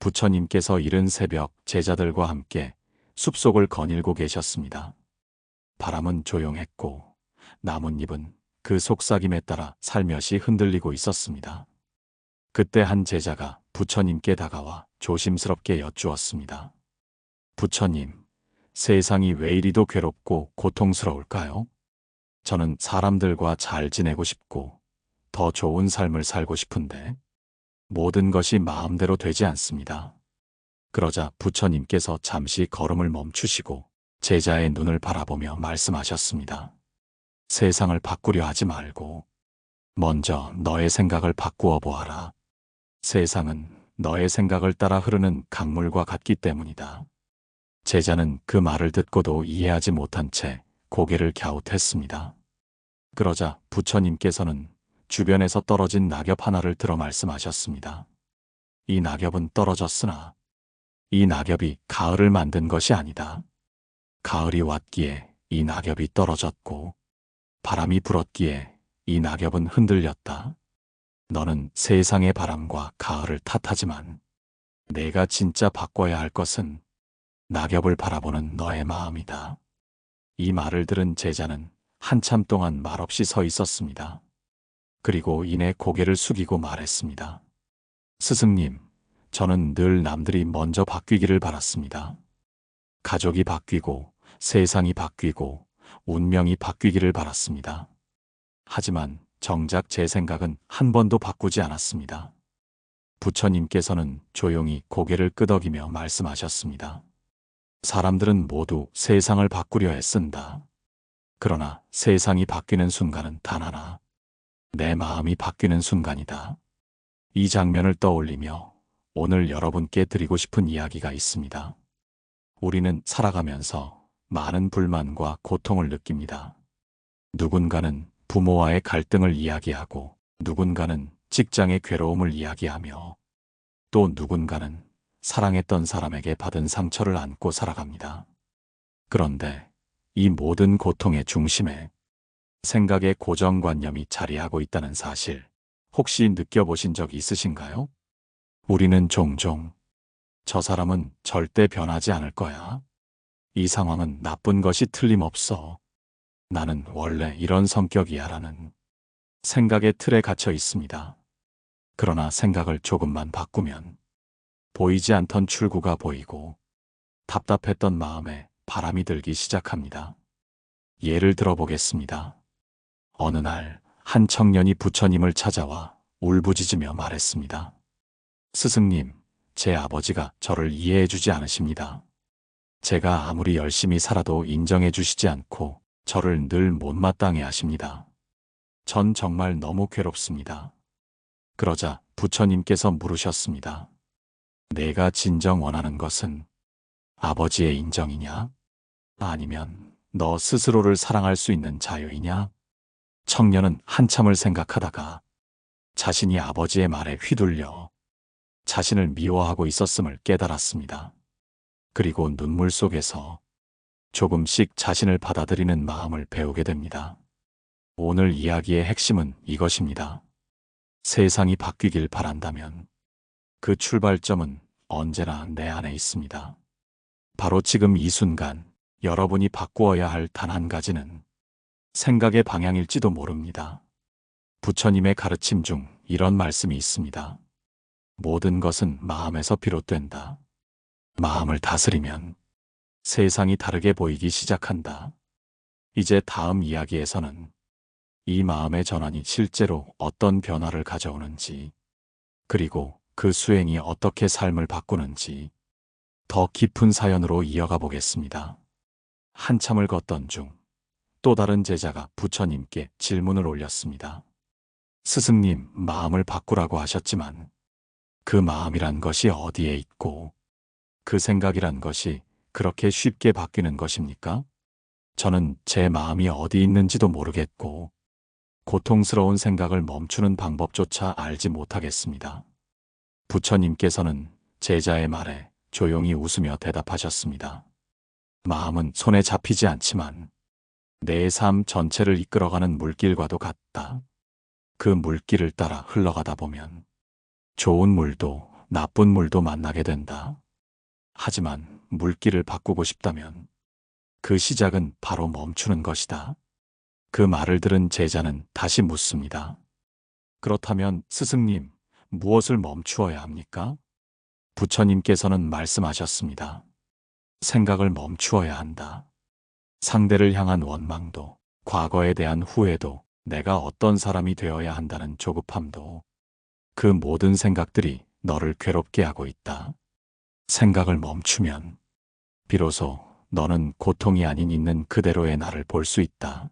부처님께서 이른 새벽 제자들과 함께 숲속을 거닐고 계셨습니다. 바람은 조용했고 나뭇잎은 그 속삭임에 따라 살며시 흔들리고 있었습니다. 그때 한 제자가 부처님께 다가와 조심스럽게 여쭈었습니다. 부처님, 세상이 왜 이리도 괴롭고 고통스러울까요? 저는 사람들과 잘 지내고 싶고 더 좋은 삶을 살고 싶은데 모든 것이 마음대로 되지 않습니다. 그러자 부처님께서 잠시 걸음을 멈추시고 제자의 눈을 바라보며 말씀하셨습니다. 세상을 바꾸려 하지 말고 먼저 너의 생각을 바꾸어 보아라. 세상은 너의 생각을 따라 흐르는 강물과 같기 때문이다. 제자는 그 말을 듣고도 이해하지 못한 채 고개를 갸웃했습니다. 그러자 부처님께서는 주변에서 떨어진 낙엽 하나를 들어 말씀하셨습니다. 이 낙엽은 떨어졌으나 이 낙엽이 가을을 만든 것이 아니다. 가을이 왔기에 이 낙엽이 떨어졌고 바람이 불었기에 이 낙엽은 흔들렸다. 너는 세상의 바람과 가을을 탓하지만 내가 진짜 바꿔야 할 것은 낙엽을 바라보는 너의 마음이다. 이 말을 들은 제자는 한참 동안 말없이 서 있었습니다. 그리고 이내 고개를 숙이고 말했습니다. 스승님, 저는 늘 남들이 먼저 바뀌기를 바랐습니다. 가족이 바뀌고 세상이 바뀌고 운명이 바뀌기를 바랐습니다. 하지만 정작 제 생각은 한 번도 바꾸지 않았습니다. 부처님께서는 조용히 고개를 끄덕이며 말씀하셨습니다. 사람들은 모두 세상을 바꾸려 애쓴다. 그러나 세상이 바뀌는 순간은 단 하나, 내 마음이 바뀌는 순간이다. 이 장면을 떠올리며 오늘 여러분께 드리고 싶은 이야기가 있습니다. 우리는 살아가면서 많은 불만과 고통을 느낍니다. 누군가는 부모와의 갈등을 이야기하고 누군가는 직장의 괴로움을 이야기하며 또 누군가는 사랑했던 사람에게 받은 상처를 안고 살아갑니다. 그런데 이 모든 고통의 중심에 생각의 고정관념이 자리하고 있다는 사실 혹시 느껴보신 적 있으신가요? 우리는 종종 저 사람은 절대 변하지 않을 거야. 이 상황은 나쁜 것이 틀림없어. 나는 원래 이런 성격이야 라는 생각의 틀에 갇혀 있습니다. 그러나 생각을 조금만 바꾸면 보이지 않던 출구가 보이고 답답했던 마음에 바람이 들기 시작합니다. 예를 들어보겠습니다. 어느 날 한 청년이 부처님을 찾아와 울부짖으며 말했습니다. 스승님, 제 아버지가 저를 이해해주지 않으십니다. 제가 아무리 열심히 살아도 인정해주시지 않고 저를 늘 못마땅해 하십니다. 전 정말 너무 괴롭습니다. 그러자 부처님께서 물으셨습니다. 내가 진정 원하는 것은 아버지의 인정이냐? 아니면 너 스스로를 사랑할 수 있는 자유이냐? 청년은 한참을 생각하다가 자신이 아버지의 말에 휘둘려 자신을 미워하고 있었음을 깨달았습니다. 그리고 눈물 속에서 조금씩 자신을 받아들이는 마음을 배우게 됩니다. 오늘 이야기의 핵심은 이것입니다. 세상이 바뀌길 바란다면 그 출발점은 언제나 내 안에 있습니다. 바로 지금 이 순간 여러분이 바꾸어야 할 단 한 가지는 생각의 방향일지도 모릅니다. 부처님의 가르침 중 이런 말씀이 있습니다. 모든 것은 마음에서 비롯된다. 마음을 다스리면 세상이 다르게 보이기 시작한다. 이제 다음 이야기에서는 이 마음의 전환이 실제로 어떤 변화를 가져오는지, 그리고 그 수행이 어떻게 삶을 바꾸는지 더 깊은 사연으로 이어가 보겠습니다. 한참을 걷던 중 또 다른 제자가 부처님께 질문을 올렸습니다. 스승님, 마음을 바꾸라고 하셨지만 그 마음이란 것이 어디에 있고 그 생각이란 것이 그렇게 쉽게 바뀌는 것입니까? 저는 제 마음이 어디 있는지도 모르겠고 고통스러운 생각을 멈추는 방법조차 알지 못하겠습니다. 부처님께서는 제자의 말에 조용히 웃으며 대답하셨습니다. 마음은 손에 잡히지 않지만 내 삶 전체를 이끌어가는 물길과도 같다. 그 물길을 따라 흘러가다 보면 좋은 물도 나쁜 물도 만나게 된다. 하지만 물길을 바꾸고 싶다면 그 시작은 바로 멈추는 것이다. 그 말을 들은 제자는 다시 묻습니다. 그렇다면 스승님, 무엇을 멈추어야 합니까? 부처님께서는 말씀하셨습니다. 생각을 멈추어야 한다. 상대를 향한 원망도, 과거에 대한 후회도, 내가 어떤 사람이 되어야 한다는 조급함도, 그 모든 생각들이 너를 괴롭게 하고 있다. 생각을 멈추면 비로소 너는 고통이 아닌 있는 그대로의 나를 볼 수 있다.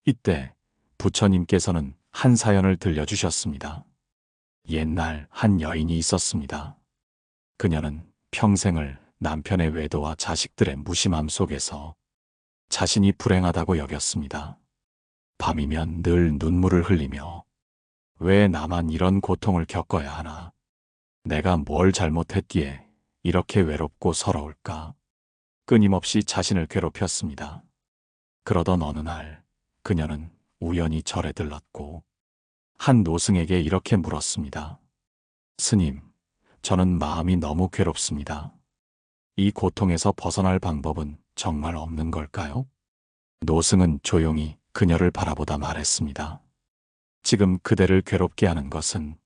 이때 부처님께서는 한 사연을 들려주셨습니다. 옛날 한 여인이 있었습니다. 그녀는 평생을 남편의 외도와 자식들의 무심함 속에서 자신이 불행하다고 여겼습니다. 밤이면 늘 눈물을 흘리며 왜 나만 이런 고통을 겪어야 하나? 내가 뭘 잘못했기에 이렇게 외롭고 서러울까? 끊임없이 자신을 괴롭혔습니다. 그러던 어느 날 그녀는 우연히 절에 들렀고 한 노승에게 이렇게 물었습니다. 스님, 저는 마음이 너무 괴롭습니다. 이 고통에서 벗어날 방법은 정말 없는 걸까요? 노승은 조용히 그녀를 바라보다 말했습니다. 지금 그대를 괴롭게 하는 것은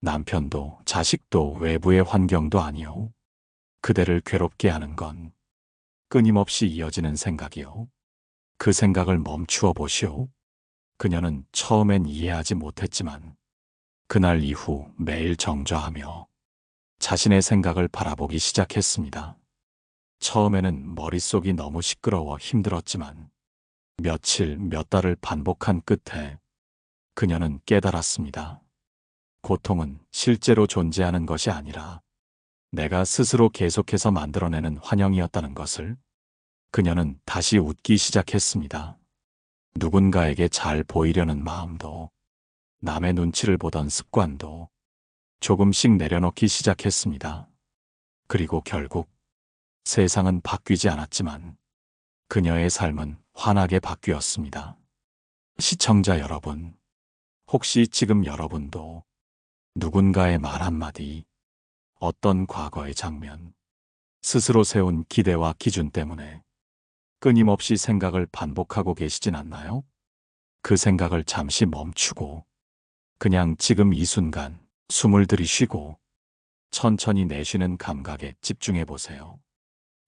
남편도 자식도 외부의 환경도 아니오. 그대를 괴롭게 하는 건 끊임없이 이어지는 생각이요. 그 생각을 멈추어 보시오. 그녀는 처음엔 이해하지 못했지만 그날 이후 매일 정좌하며 자신의 생각을 바라보기 시작했습니다. 처음에는 머릿속이 너무 시끄러워 힘들었지만 며칠, 몇 달을 반복한 끝에 그녀는 깨달았습니다. 고통은 실제로 존재하는 것이 아니라 내가 스스로 계속해서 만들어내는 환영이었다는 것을. 그녀는 다시 웃기 시작했습니다. 누군가에게 잘 보이려는 마음도, 남의 눈치를 보던 습관도 조금씩 내려놓기 시작했습니다. 그리고 결국 세상은 바뀌지 않았지만 그녀의 삶은 환하게 바뀌었습니다. 시청자 여러분, 혹시 지금 여러분도 누군가의 말 한마디, 어떤 과거의 장면, 스스로 세운 기대와 기준 때문에 끊임없이 생각을 반복하고 계시진 않나요? 그 생각을 잠시 멈추고 그냥 지금 이 순간 숨을 들이쉬고 천천히 내쉬는 감각에 집중해 보세요.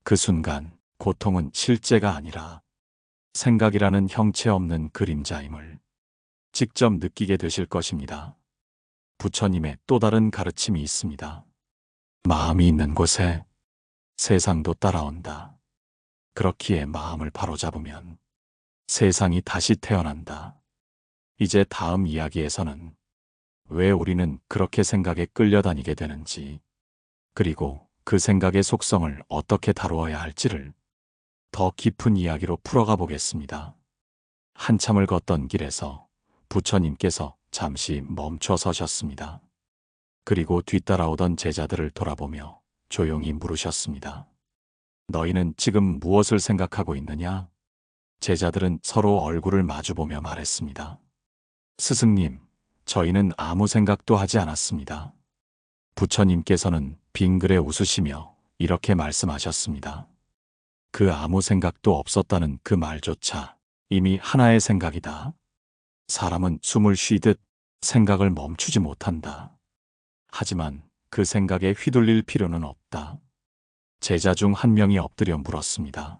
그 순간 고통은 실제가 아니라 생각이라는 형체 없는 그림자임을 직접 느끼게 되실 것입니다. 부처님의 또 다른 가르침이 있습니다. 마음이 있는 곳에 세상도 따라온다. 그렇기에 마음을 바로잡으면 세상이 다시 태어난다. 이제 다음 이야기에서는 왜 우리는 그렇게 생각에 끌려다니게 되는지, 그리고 그 생각의 속성을 어떻게 다루어야 할지를 더 깊은 이야기로 풀어가 보겠습니다. 한참을 걷던 길에서 부처님께서 잠시 멈춰 서셨습니다. 그리고 뒤따라오던 제자들을 돌아보며 조용히 물으셨습니다. 너희는 지금 무엇을 생각하고 있느냐? 제자들은 서로 얼굴을 마주보며 말했습니다. 스승님, 저희는 아무 생각도 하지 않았습니다. 부처님께서는 빙그레 웃으시며 이렇게 말씀하셨습니다. 그 아무 생각도 없었다는 그 말조차 이미 하나의 생각이다. 사람은 숨을 쉬듯 생각을 멈추지 못한다. 하지만 그 생각에 휘둘릴 필요는 없다. 제자 중 한 명이 엎드려 물었습니다.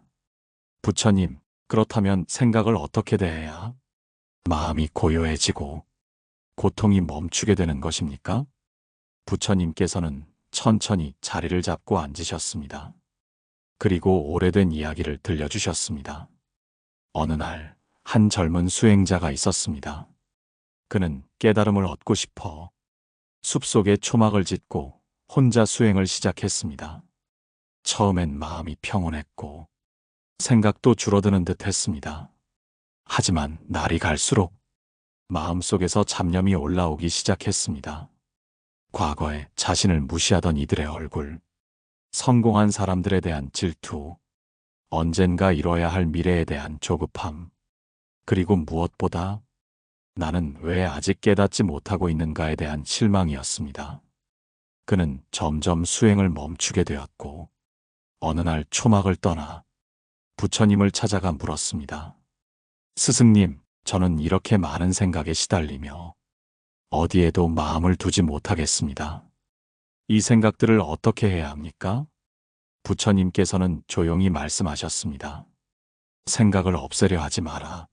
부처님, 그렇다면 생각을 어떻게 대해야 마음이 고요해지고 고통이 멈추게 되는 것입니까? 부처님께서는 천천히 자리를 잡고 앉으셨습니다. 그리고 오래된 이야기를 들려주셨습니다. 어느 날 한 젊은 수행자가 있었습니다. 그는 깨달음을 얻고 싶어 숲속에 초막을 짓고 혼자 수행을 시작했습니다. 처음엔 마음이 평온했고 생각도 줄어드는 듯 했습니다. 하지만 날이 갈수록 마음속에서 잡념이 올라오기 시작했습니다. 과거에 자신을 무시하던 이들의 얼굴, 성공한 사람들에 대한 질투, 언젠가 이뤄야 할 미래에 대한 조급함, 그리고 무엇보다 나는 왜 아직 깨닫지 못하고 있는가에 대한 실망이었습니다. 그는 점점 수행을 멈추게 되었고 어느 날 초막을 떠나 부처님을 찾아가 물었습니다. 스승님, 저는 이렇게 많은 생각에 시달리며 어디에도 마음을 두지 못하겠습니다. 이 생각들을 어떻게 해야 합니까? 부처님께서는 조용히 말씀하셨습니다. 생각을 없애려 하지 마라.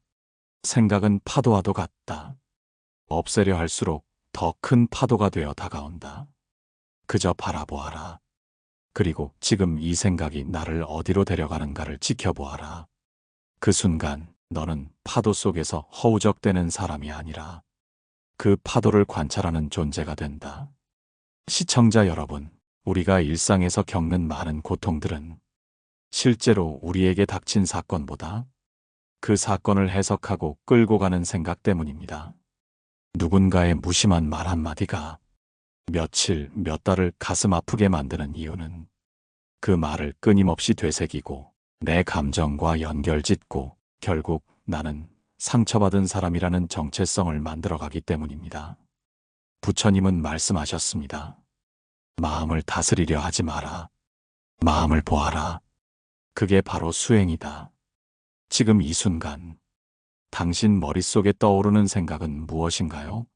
생각은 파도와도 같다. 없애려 할수록 더 큰 파도가 되어 다가온다. 그저 바라보아라. 그리고 지금 이 생각이 나를 어디로 데려가는가를 지켜보아라. 그 순간 너는 파도 속에서 허우적대는 사람이 아니라 그 파도를 관찰하는 존재가 된다. 시청자 여러분, 우리가 일상에서 겪는 많은 고통들은 실제로 우리에게 닥친 사건보다 그 사건을 해석하고 끌고 가는 생각 때문입니다. 누군가의 무심한 말 한마디가 며칠, 몇 달을 가슴 아프게 만드는 이유는 그 말을 끊임없이 되새기고 내 감정과 연결짓고 결국 나는 상처받은 사람이라는 정체성을 만들어가기 때문입니다. 부처님은 말씀하셨습니다. 마음을 다스리려 하지 마라. 마음을 보아라. 그게 바로 수행이다. 지금 이 순간 당신 머릿속에 떠오르는 생각은 무엇인가요?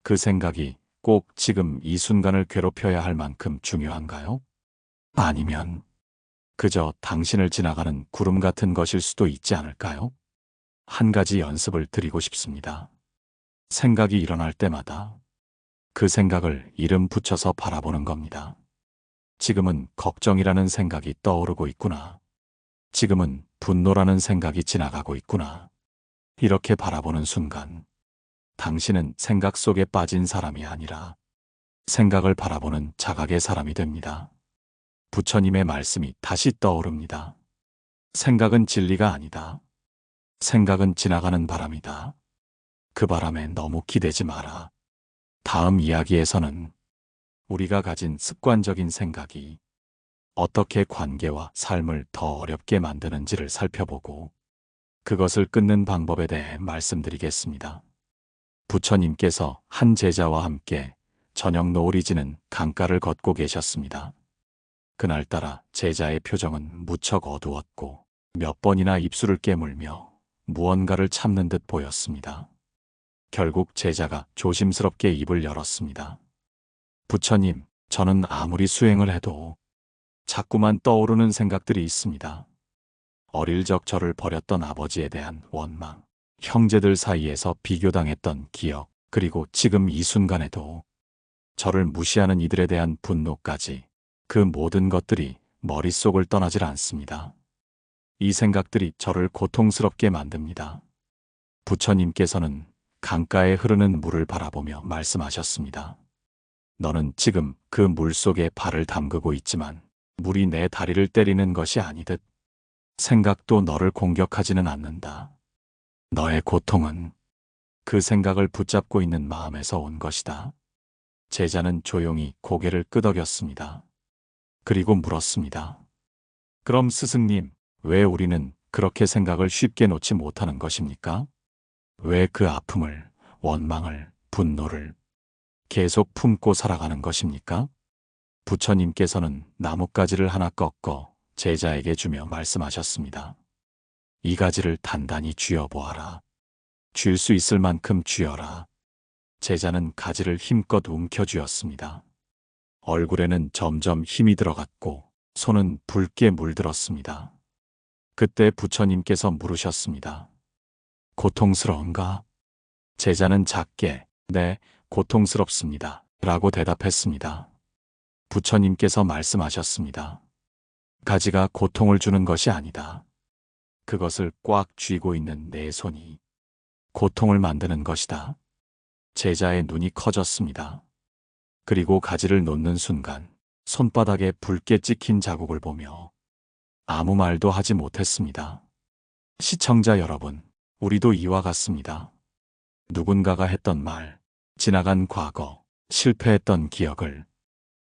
그 생각이 꼭 지금 이 순간을 괴롭혀야 할 만큼 중요한가요? 아니면 그저 당신을 지나가는 구름 같은 것일 수도 있지 않을까요? 한 가지 연습을 드리고 싶습니다. 생각이 일어날 때마다 그 생각을 이름 붙여서 바라보는 겁니다. 지금은 걱정이라는 생각이 떠오르고 있구나. 지금은 분노라는 생각이 지나가고 있구나. 이렇게 바라보는 순간 당신은 생각 속에 빠진 사람이 아니라 생각을 바라보는 자각의 사람이 됩니다. 부처님의 말씀이 다시 떠오릅니다. 생각은 진리가 아니다. 생각은 지나가는 바람이다. 그 바람에 너무 기대지 마라. 다음 이야기에서는 우리가 가진 습관적인 생각이 어떻게 관계와 삶을 더 어렵게 만드는지를 살펴보고 그것을 끊는 방법에 대해 말씀드리겠습니다. 부처님께서 한 제자와 함께 저녁 노을이 지는 강가를 걷고 계셨습니다. 그날따라 제자의 표정은 무척 어두웠고 몇 번이나 입술을 깨물며 무언가를 참는 듯 보였습니다. 결국 제자가 조심스럽게 입을 열었습니다. 부처님, 저는 아무리 수행을 해도 자꾸만 떠오르는 생각들이 있습니다. 어릴 적 저를 버렸던 아버지에 대한 원망, 형제들 사이에서 비교당했던 기억, 그리고 지금 이 순간에도 저를 무시하는 이들에 대한 분노까지 그 모든 것들이 머릿속을 떠나질 않습니다. 이 생각들이 저를 고통스럽게 만듭니다. 부처님께서는 강가에 흐르는 물을 바라보며 말씀하셨습니다. 너는 지금 그 물 속에 발을 담그고 있지만 물이 내 다리를 때리는 것이 아니듯 생각도 너를 공격하지는 않는다. 너의 고통은 그 생각을 붙잡고 있는 마음에서 온 것이다. 제자는 조용히 고개를 끄덕였습니다. 그리고 물었습니다. 그럼 스승님, 왜 우리는 그렇게 생각을 쉽게 놓지 못하는 것입니까? 왜 그 아픔을, 원망을, 분노를 계속 품고 살아가는 것입니까? 부처님께서는 나뭇가지를 하나 꺾어 제자에게 주며 말씀하셨습니다. 이 가지를 단단히 쥐어보아라. 쥘 수 있을 만큼 쥐어라. 제자는 가지를 힘껏 움켜쥐었습니다. 얼굴에는 점점 힘이 들어갔고 손은 붉게 물들었습니다. 그때 부처님께서 물으셨습니다. 고통스러운가? 제자는 작게 네, 고통스럽습니다. 라고 대답했습니다. 부처님께서 말씀하셨습니다. 가지가 고통을 주는 것이 아니다. 그것을 꽉 쥐고 있는 내 손이 고통을 만드는 것이다. 제자의 눈이 커졌습니다. 그리고 가지를 놓는 순간 손바닥에 붉게 찍힌 자국을 보며 아무 말도 하지 못했습니다. 시청자 여러분, 우리도 이와 같습니다. 누군가가 했던 말, 지나간 과거, 실패했던 기억을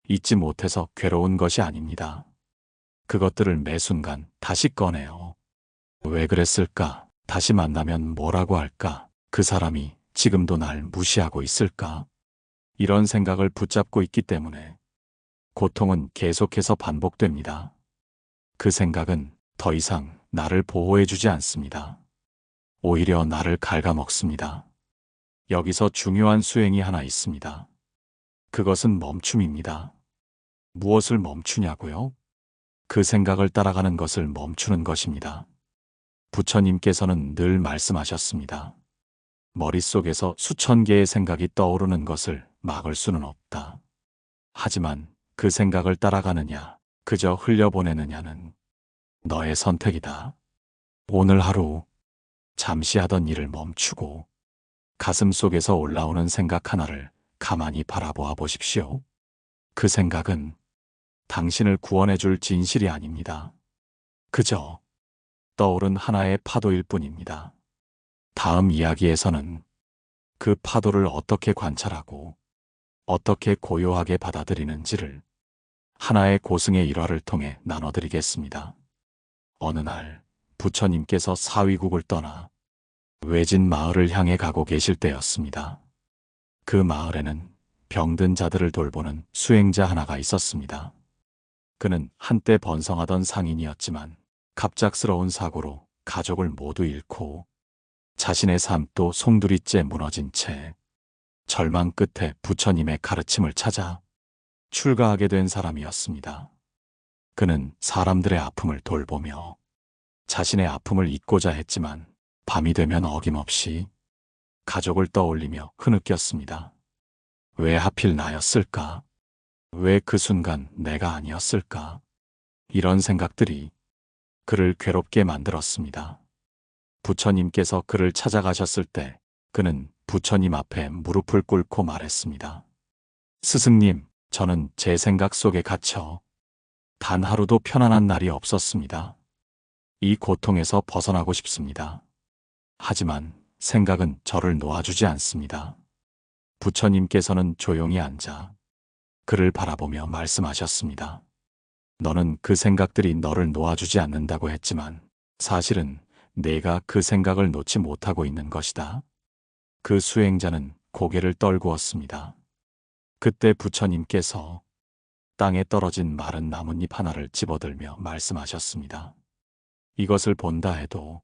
잊지 못해서 괴로운 것이 아닙니다. 그것들을 매 순간 다시 꺼내요. 왜 그랬을까? 다시 만나면 뭐라고 할까? 그 사람이 지금도 날 무시하고 있을까? 이런 생각을 붙잡고 있기 때문에 고통은 계속해서 반복됩니다. 그 생각은 더 이상 나를 보호해주지 않습니다. 오히려 나를 갉아먹습니다. 여기서 중요한 수행이 하나 있습니다. 그것은 멈춤입니다. 무엇을 멈추냐고요? 그 생각을 따라가는 것을 멈추는 것입니다. 부처님께서는 늘 말씀하셨습니다. 머릿속에서 수천 개의 생각이 떠오르는 것을 막을 수는 없다. 하지만 그 생각을 따라가느냐, 그저 흘려보내느냐는 너의 선택이다. 오늘 하루 잠시 하던 일을 멈추고 가슴 속에서 올라오는 생각 하나를 가만히 바라보아 보십시오. 그 생각은 당신을 구원해 줄 진실이 아닙니다. 그저 떠오른 하나의 파도일 뿐입니다. 다음 이야기에서는 그 파도를 어떻게 관찰하고 어떻게 고요하게 받아들이는지를 하나의 고승의 일화를 통해 나눠드리겠습니다. 어느 날 부처님께서 사위국을 떠나 외진 마을을 향해 가고 계실 때였습니다. 그 마을에는 병든 자들을 돌보는 수행자 하나가 있었습니다. 그는 한때 번성하던 상인이었지만 갑작스러운 사고로 가족을 모두 잃고 자신의 삶도 송두리째 무너진 채 절망 끝에 부처님의 가르침을 찾아 출가하게 된 사람이었습니다. 그는 사람들의 아픔을 돌보며 자신의 아픔을 잊고자 했지만 밤이 되면 어김없이 가족을 떠올리며 흐느꼈습니다. 왜 하필 나였을까? 왜 그 순간 내가 아니었을까? 이런 생각들이 그를 괴롭게 만들었습니다. 부처님께서 그를 찾아가셨을 때 그는 부처님 앞에 무릎을 꿇고 말했습니다. 스승님, 저는 제 생각 속에 갇혀 단 하루도 편안한 날이 없었습니다. 이 고통에서 벗어나고 싶습니다. 하지만 생각은 저를 놓아주지 않습니다. 부처님께서는 조용히 앉아 그를 바라보며 말씀하셨습니다. 너는 그 생각들이 너를 놓아주지 않는다고 했지만 사실은 내가 그 생각을 놓지 못하고 있는 것이다. 그 수행자는 고개를 떨구었습니다. 그때 부처님께서 땅에 떨어진 마른 나뭇잎 하나를 집어들며 말씀하셨습니다. 이것을 본다 해도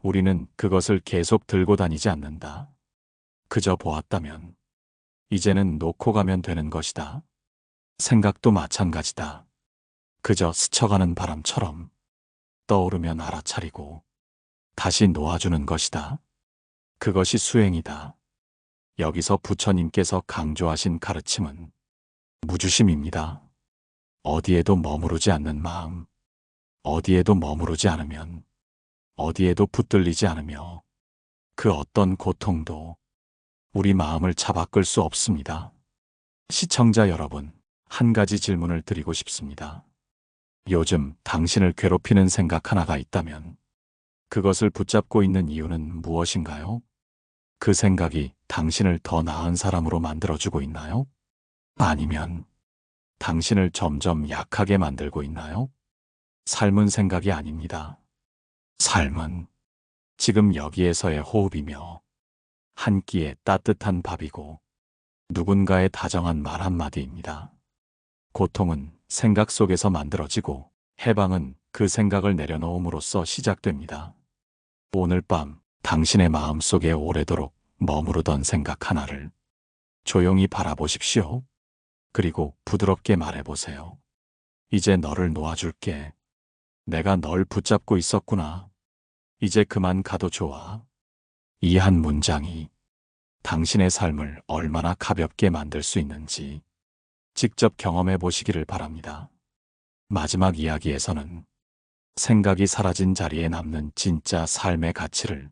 우리는 그것을 계속 들고 다니지 않는다. 그저 보았다면 이제는 놓고 가면 되는 것이다. 생각도 마찬가지다. 그저 스쳐가는 바람처럼 떠오르면 알아차리고 다시 놓아주는 것이다. 그것이 수행이다. 여기서 부처님께서 강조하신 가르침은 무주심입니다. 어디에도 머무르지 않는 마음, 어디에도 머무르지 않으면 어디에도 붙들리지 않으며 그 어떤 고통도 우리 마음을 잡아끌 수 없습니다. 시청자 여러분, 한 가지 질문을 드리고 싶습니다. 요즘 당신을 괴롭히는 생각 하나가 있다면 그것을 붙잡고 있는 이유는 무엇인가요? 그 생각이 당신을 더 나은 사람으로 만들어주고 있나요? 아니면 당신을 점점 약하게 만들고 있나요? 삶은 생각이 아닙니다. 삶은 지금 여기에서의 호흡이며 한 끼의 따뜻한 밥이고 누군가의 다정한 말 한마디입니다. 고통은 생각 속에서 만들어지고 해방은 그 생각을 내려놓음으로써 시작됩니다. 오늘 밤 당신의 마음속에 오래도록 머무르던 생각 하나를 조용히 바라보십시오. 그리고 부드럽게 말해보세요. 이제 너를 놓아줄게. 내가 널 붙잡고 있었구나. 이제 그만 가도 좋아. 이 한 문장이 당신의 삶을 얼마나 가볍게 만들 수 있는지 직접 경험해 보시기를 바랍니다. 마지막 이야기에서는 생각이 사라진 자리에 남는 진짜 삶의 가치를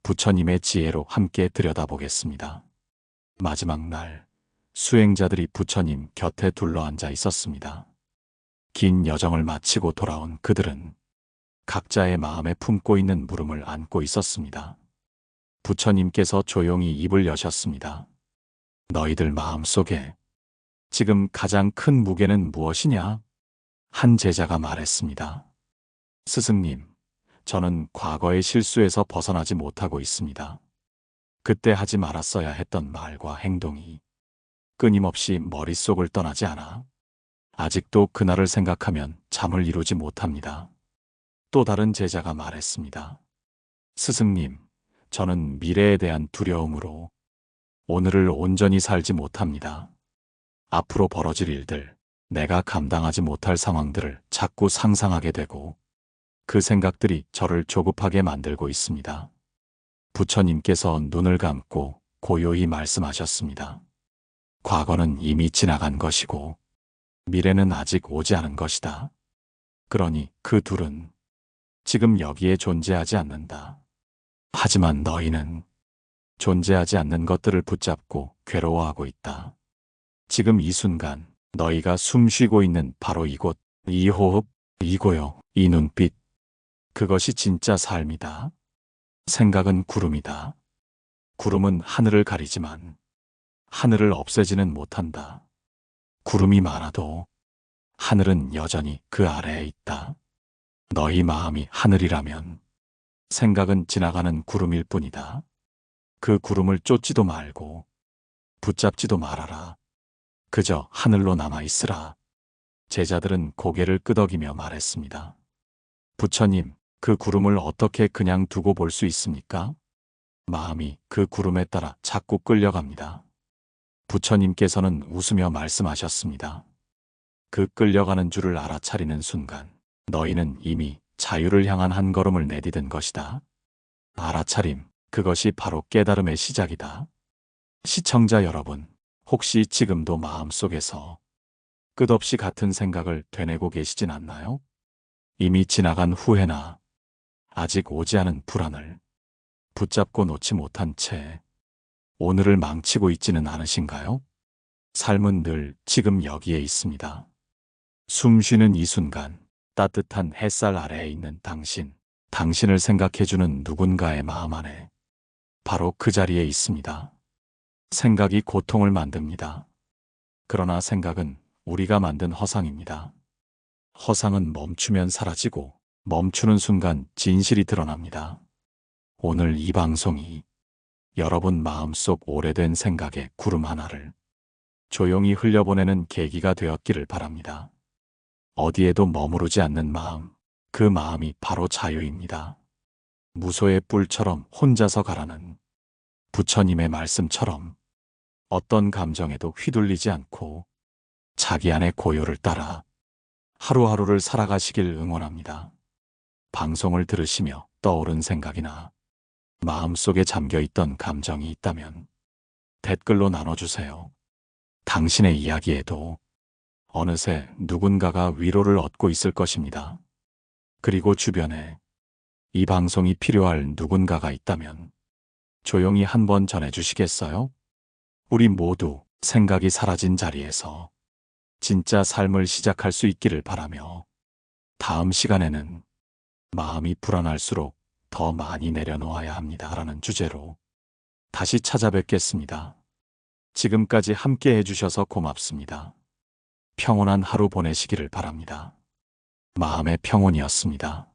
부처님의 지혜로 함께 들여다보겠습니다. 마지막 날, 수행자들이 부처님 곁에 둘러앉아 있었습니다. 긴 여정을 마치고 돌아온 그들은 각자의 마음에 품고 있는 물음을 안고 있었습니다. 부처님께서 조용히 입을 여셨습니다. 너희들 마음속에 지금 가장 큰 무게는 무엇이냐? 한 제자가 말했습니다. 스승님, 저는 과거의 실수에서 벗어나지 못하고 있습니다. 그때 하지 말았어야 했던 말과 행동이 끊임없이 머릿속을 떠나지 않아 아직도 그날을 생각하면 잠을 이루지 못합니다. 또 다른 제자가 말했습니다. 스승님, 저는 미래에 대한 두려움으로 오늘을 온전히 살지 못합니다. 앞으로 벌어질 일들, 내가 감당하지 못할 상황들을 자꾸 상상하게 되고 그 생각들이 저를 조급하게 만들고 있습니다. 부처님께서 눈을 감고 고요히 말씀하셨습니다. 과거는 이미 지나간 것이고 미래는 아직 오지 않은 것이다. 그러니 그 둘은 지금 여기에 존재하지 않는다. 하지만 너희는 존재하지 않는 것들을 붙잡고 괴로워하고 있다. 지금 이 순간 너희가 숨 쉬고 있는 바로 이곳, 이 호흡, 이 고요, 이 눈빛, 그것이 진짜 삶이다. 생각은 구름이다. 구름은 하늘을 가리지만 하늘을 없애지는 못한다. 구름이 많아도 하늘은 여전히 그 아래에 있다. 너희 마음이 하늘이라면 생각은 지나가는 구름일 뿐이다. 그 구름을 쫓지도 말고 붙잡지도 말아라. 그저 하늘로 남아있으라. 제자들은 고개를 끄덕이며 말했습니다. 부처님, 그 구름을 어떻게 그냥 두고 볼 수 있습니까? 마음이 그 구름에 따라 자꾸 끌려갑니다. 부처님께서는 웃으며 말씀하셨습니다. 그 끌려가는 줄을 알아차리는 순간 너희는 이미 자유를 향한 한 걸음을 내디딘 것이다. 알아차림, 그것이 바로 깨달음의 시작이다. 시청자 여러분, 혹시 지금도 마음속에서 끝없이 같은 생각을 되뇌고 계시진 않나요? 이미 지나간 후회나 아직 오지 않은 불안을 붙잡고 놓지 못한 채 오늘을 망치고 있지는 않으신가요? 삶은 늘 지금 여기에 있습니다. 숨 쉬는 이 순간, 따뜻한 햇살 아래에 있는 당신, 당신을 생각해주는 누군가의 마음 안에 바로 그 자리에 있습니다. 생각이 고통을 만듭니다. 그러나 생각은 우리가 만든 허상입니다. 허상은 멈추면 사라지고 멈추는 순간 진실이 드러납니다. 오늘 이 방송이 여러분 마음속 오래된 생각의 구름 하나를 조용히 흘려보내는 계기가 되었기를 바랍니다. 어디에도 머무르지 않는 마음, 그 마음이 바로 자유입니다. 무소의 뿔처럼 혼자서 가라는 부처님의 말씀처럼 어떤 감정에도 휘둘리지 않고 자기 안의 고요를 따라 하루하루를 살아가시길 응원합니다. 방송을 들으시며 떠오른 생각이나 마음속에 잠겨있던 감정이 있다면 댓글로 나눠주세요. 당신의 이야기에도 어느새 누군가가 위로를 얻고 있을 것입니다. 그리고 주변에 이 방송이 필요할 누군가가 있다면 조용히 한번 전해주시겠어요? 우리 모두 생각이 사라진 자리에서 진짜 삶을 시작할 수 있기를 바라며 다음 시간에는 마음이 불안할수록 더 많이 내려놓아야 합니다라는 주제로 다시 찾아뵙겠습니다. 지금까지 함께 해주셔서 고맙습니다. 평온한 하루 보내시기를 바랍니다. 마음의 평온이었습니다.